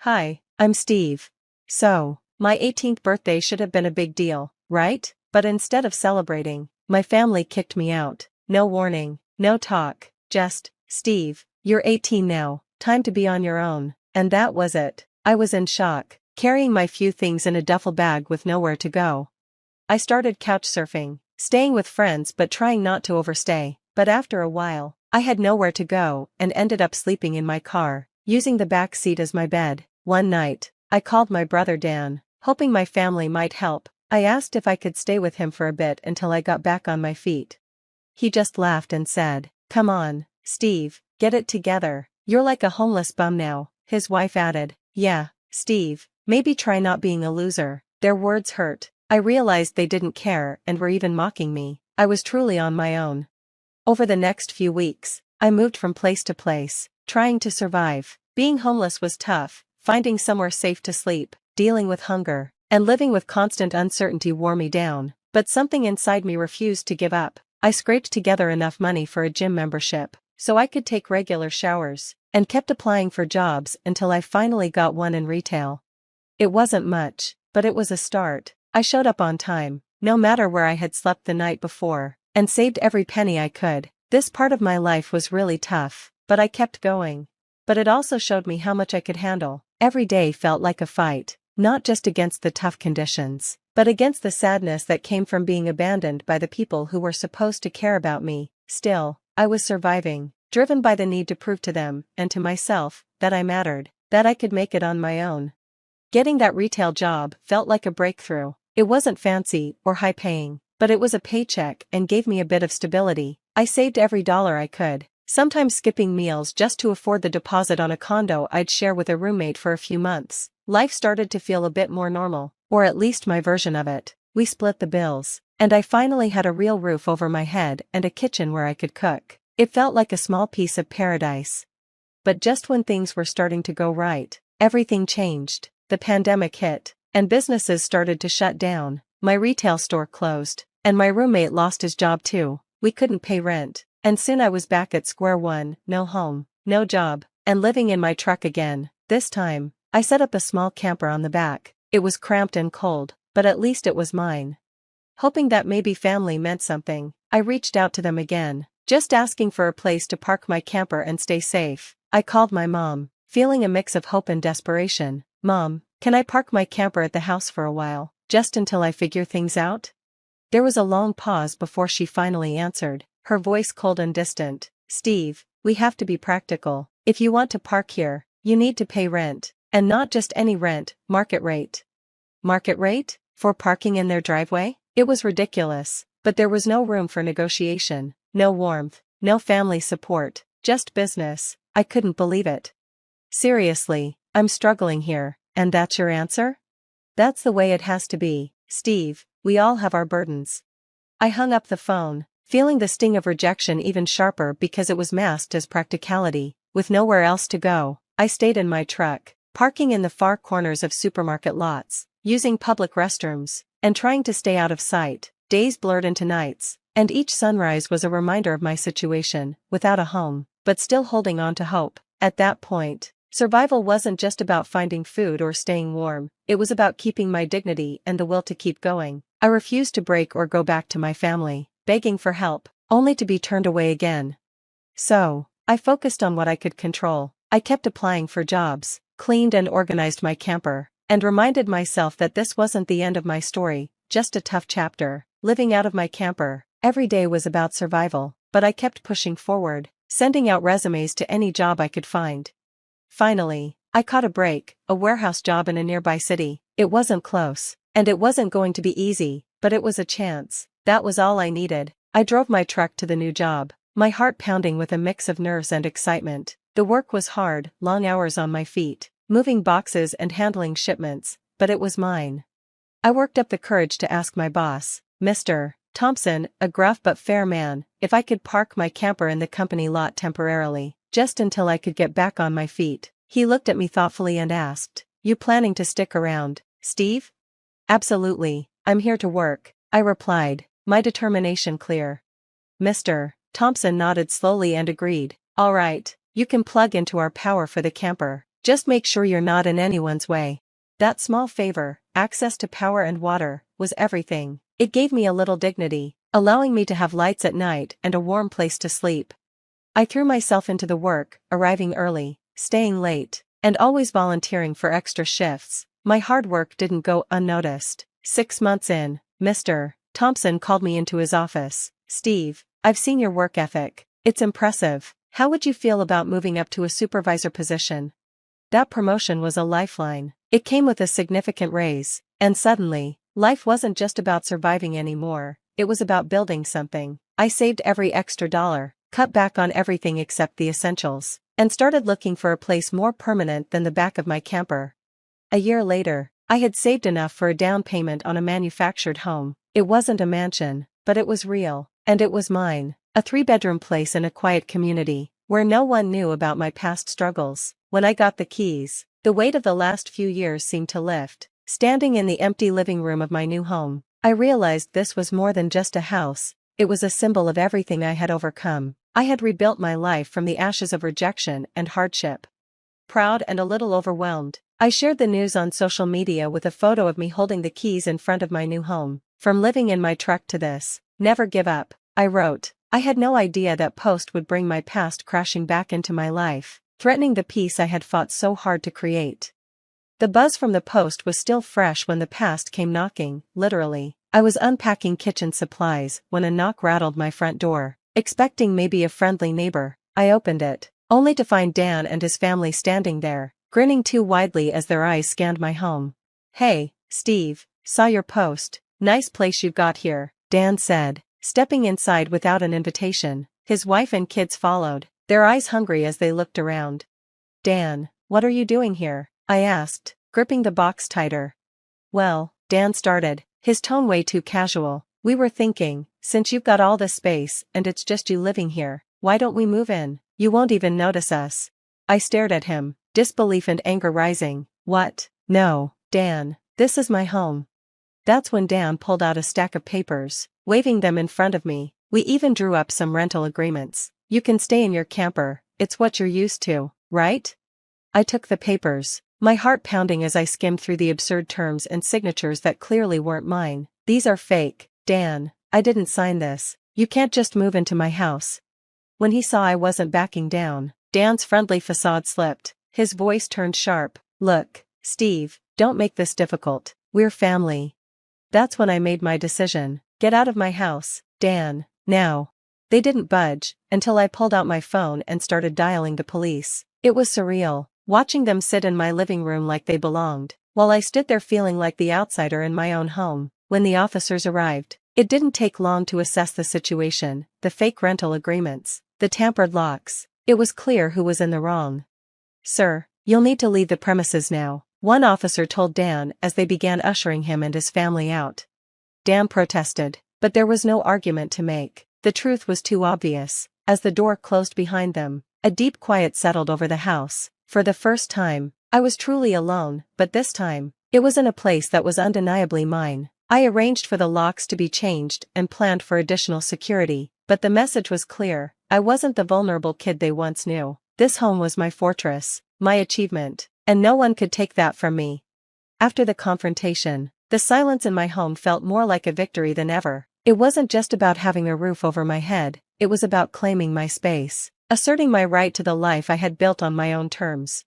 Hi, I'm Steve. So, my 18th birthday should have been a big deal, right? But instead of celebrating, my family kicked me out. No warning, no talk, just, Steve, you're 18 now, time to be on your own. And that was it. I was in shock, carrying my few things in a duffel bag with nowhere to go. I started couch surfing, staying with friends but trying not to overstay. But after a while, I had nowhere to go and ended up sleeping in my car, using the back seat as my bed. One night, I called my brother Dan, hoping my family might help. I asked if I could stay with him for a bit until I got back on my feet. He just laughed and said, "Come on, Steve, get it together. You're like a homeless bum now." His wife added, "Yeah, Steve, maybe try not being a loser." Their words hurt. I realized they didn't care and were even mocking me. I was truly on my own. Over the next few weeks, I moved from place to place, trying to survive. Being homeless was tough, finding somewhere safe to sleep, dealing with hunger, and living with constant uncertainty wore me down. But something inside me refused to give up. I scraped together enough money for a gym membership, so I could take regular showers, and kept applying for jobs until I finally got one in retail. It wasn't much, but it was a start. I showed up on time, no matter where I had slept the night before, and saved every penny I could. This part of my life was really tough, but I kept going. But it also showed me how much I could handle. Every day felt like a fight, not just against the tough conditions, but against the sadness that came from being abandoned by the people who were supposed to care about me. Still, I was surviving, driven by the need to prove to them, and to myself, that I mattered, that I could make it on my own. Getting that retail job felt like a breakthrough. It wasn't fancy or high-paying, but it was a paycheck and gave me a bit of stability. I saved every dollar I could, sometimes skipping meals just to afford the deposit on a condo I'd share with a roommate for a few months. Life started to feel a bit more normal, or at least my version of it. We split the bills, and I finally had a real roof over my head and a kitchen where I could cook. It felt like a small piece of paradise. But just when things were starting to go right, everything changed. The pandemic hit, and businesses started to shut down. My retail store closed, and my roommate lost his job too. We couldn't pay rent, and soon I was back at square one, no home, no job, and living in my truck again. This time, I set up a small camper on the back. It was cramped and cold, but at least it was mine. Hoping that maybe family meant something, I reached out to them again, just asking for a place to park my camper and stay safe. I called my mom, feeling a mix of hope and desperation. "Mom, can I park my camper at the house for a while, just until I figure things out?" There was a long pause before she finally answered, her voice cold and distant. "Steve, we have to be practical. If you want to park here, you need to pay rent, and not just any rent, market rate." Market rate? For parking in their driveway? It was ridiculous, but there was no room for negotiation, no warmth, no family support, just business. I couldn't believe it. "Seriously, I'm struggling here, and that's your answer?" "That's the way it has to be, Steve, we all have our burdens." I hung up the phone, feeling the sting of rejection even sharper because it was masked as practicality. With nowhere else to go, I stayed in my truck, parking in the far corners of supermarket lots, using public restrooms, and trying to stay out of sight. Days blurred into nights, and each sunrise was a reminder of my situation, without a home, but still holding on to hope. At that point, survival wasn't just about finding food or staying warm, it was about keeping my dignity and the will to keep going. I refused to break or go back to my family, begging for help, only to be turned away again. So, I focused on what I could control. I kept applying for jobs, cleaned and organized my camper, and reminded myself that this wasn't the end of my story, just a tough chapter. Living out of my camper, every day was about survival, but I kept pushing forward, sending out resumes to any job I could find. Finally, I caught a break, a warehouse job in a nearby city. It wasn't close, and it wasn't going to be easy, but it was a chance. That was all I needed. I drove my truck to the new job, my heart pounding with a mix of nerves and excitement. The work was hard, long hours on my feet, moving boxes and handling shipments, but it was mine. I worked up the courage to ask my boss, Mr. Thompson, a gruff but fair man, if I could park my camper in the company lot temporarily, just until I could get back on my feet. He looked at me thoughtfully and asked, "You planning to stick around, Steve?" "Absolutely, I'm here to work," I replied, my determination clear. Mr. Thompson nodded slowly and agreed. "All right, you can plug into our power for the camper. Just make sure you're not in anyone's way. That small favor, access to power and water, was everything. It gave me a little dignity, allowing me to have lights at night and a warm place to sleep. I threw myself into the work, arriving early, staying late, and always volunteering for extra shifts. My hard work didn't go unnoticed. 6 months in, Mr. Thompson called me into his office. "Steve, I've seen your work ethic. It's impressive. How would you feel about moving up to a supervisor position?" That promotion was a lifeline. It came with a significant raise, and suddenly, life wasn't just about surviving anymore, it was about building something. I saved every extra dollar, cut back on everything except the essentials, and started looking for a place more permanent than the back of my camper. A year later, I had saved enough for a down payment on a manufactured home. It wasn't a mansion, but it was real, and it was mine. A 3-bedroom place in a quiet community, where no one knew about my past struggles. When I got the keys, the weight of the last few years seemed to lift. Standing in the empty living room of my new home, I realized this was more than just a house, it was a symbol of everything I had overcome. I had rebuilt my life from the ashes of rejection and hardship. Proud and a little overwhelmed, I shared the news on social media with a photo of me holding the keys in front of my new home. "From living in my truck to this, never give up," I wrote. I had no idea that post would bring my past crashing back into my life, threatening the peace I had fought so hard to create. The buzz from the post was still fresh when the past came knocking, literally. I was unpacking kitchen supplies when a knock rattled my front door. Expecting maybe a friendly neighbor, I opened it, only to find Dan and his family standing there, grinning too widely as their eyes scanned my home. "Hey, Steve, saw your post. Nice place you've got here," Dan said, stepping inside without an invitation. His wife and kids followed, their eyes hungry as they looked around. "Dan, what are you doing here?" I asked, gripping the box tighter. "Well," Dan started, his tone way too casual, "we were thinking, since you've got all this space and it's just you living here, why don't we move in? You won't even notice us." I stared at him, disbelief and anger rising. "What? No, Dan, this is my home." That's when Dan pulled out a stack of papers, waving them in front of me. "We even drew up some rental agreements. You can stay in your camper, it's what you're used to, right?" I took the papers, my heart pounding as I skimmed through the absurd terms and signatures that clearly weren't mine. "These are fake, Dan. I didn't sign this. You can't just move into my house." When he saw I wasn't backing down, Dan's friendly facade slipped, his voice turned sharp. "Look, Steve, don't make this difficult. We're family." That's when I made my decision. "Get out of my house, Dan, now." They didn't budge, until I pulled out my phone and started dialing the police. It was surreal, watching them sit in my living room like they belonged, while I stood there feeling like the outsider in my own home. When the officers arrived, it didn't take long to assess the situation: the fake rental agreements, the tampered locks. It was clear who was in the wrong. "Sir, you'll need to leave the premises now," one officer told Dan as they began ushering him and his family out. Dan protested, but there was no argument to make. The truth was too obvious. As the door closed behind them, a deep quiet settled over the house. For the first time, I was truly alone, but this time, it was in a place that was undeniably mine. I arranged for the locks to be changed and planned for additional security, but the message was clear: I wasn't the vulnerable kid they once knew. This home was my fortress, my achievement, and no one could take that from me. After the confrontation, the silence in my home felt more like a victory than ever. It wasn't just about having a roof over my head, it was about claiming my space, asserting my right to the life I had built on my own terms.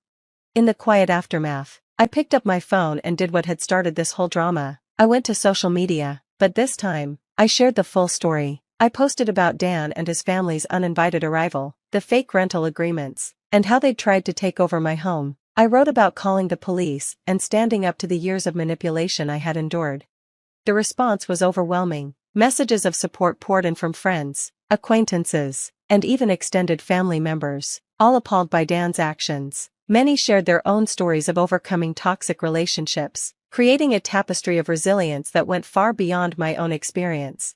In the quiet aftermath, I picked up my phone and did what had started this whole drama. I went to social media, but this time, I shared the full story. I posted about Dan and his family's uninvited arrival, the fake rental agreements, and how they'd tried to take over my home. I wrote about calling the police and standing up to the years of manipulation I had endured. The response was overwhelming. Messages of support poured in from friends, acquaintances, and even extended family members, all appalled by Dan's actions. Many shared their own stories of overcoming toxic relationships, creating a tapestry of resilience that went far beyond my own experience.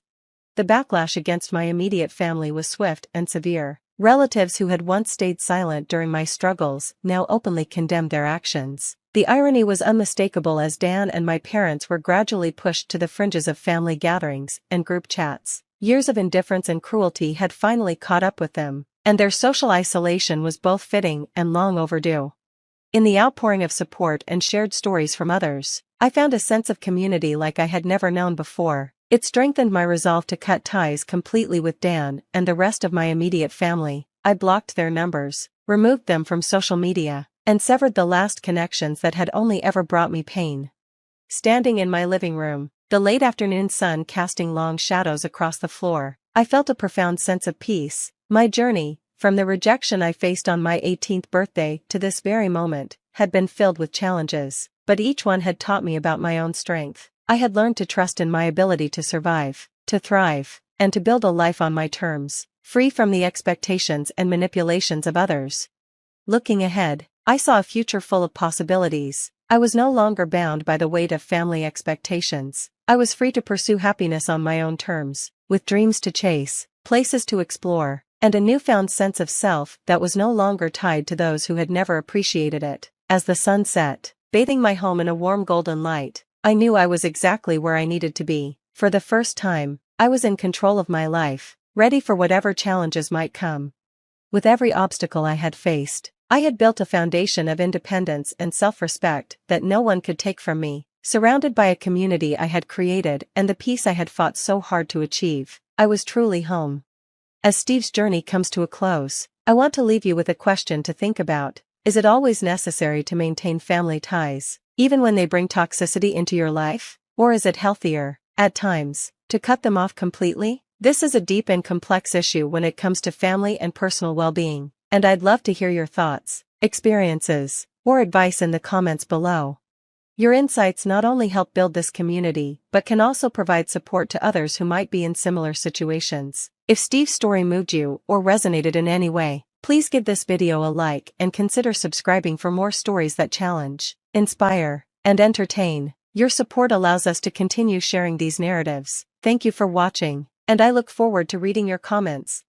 The backlash against my immediate family was swift and severe. Relatives who had once stayed silent during my struggles now openly condemned their actions. The irony was unmistakable as Dan and my parents were gradually pushed to the fringes of family gatherings and group chats. Years of indifference and cruelty had finally caught up with them, and their social isolation was both fitting and long overdue. In the outpouring of support and shared stories from others, I found a sense of community like I had never known before. It strengthened my resolve to cut ties completely with Dan and the rest of my immediate family. I blocked their numbers, removed them from social media, and severed the last connections that had only ever brought me pain. Standing in my living room, the late afternoon sun casting long shadows across the floor, I felt a profound sense of peace. My journey, from the rejection I faced on my 18th birthday to this very moment, had been filled with challenges, but each one had taught me about my own strength. I had learned to trust in my ability to survive, to thrive, and to build a life on my terms, free from the expectations and manipulations of others. Looking ahead, I saw a future full of possibilities. I was no longer bound by the weight of family expectations. I was free to pursue happiness on my own terms, with dreams to chase, places to explore, and a newfound sense of self that was no longer tied to those who had never appreciated it. As the sun set, bathing my home in a warm golden light, I knew I was exactly where I needed to be. For the first time, I was in control of my life, ready for whatever challenges might come. With every obstacle I had faced, I had built a foundation of independence and self-respect that no one could take from me. Surrounded by a community I had created and the peace I had fought so hard to achieve, I was truly home. As Steve's journey comes to a close, I want to leave you with a question to think about. Is it always necessary to maintain family ties, even when they bring toxicity into your life? Or is it healthier, at times, to cut them off completely? This is a deep and complex issue when it comes to family and personal well-being, and I'd love to hear your thoughts, experiences, or advice in the comments below. Your insights not only help build this community, but can also provide support to others who might be in similar situations. If Steve's story moved you or resonated in any way, please give this video a like and consider subscribing for more stories that challenge, inspire, and entertain. Your support allows us to continue sharing these narratives. Thank you for watching, and I look forward to reading your comments.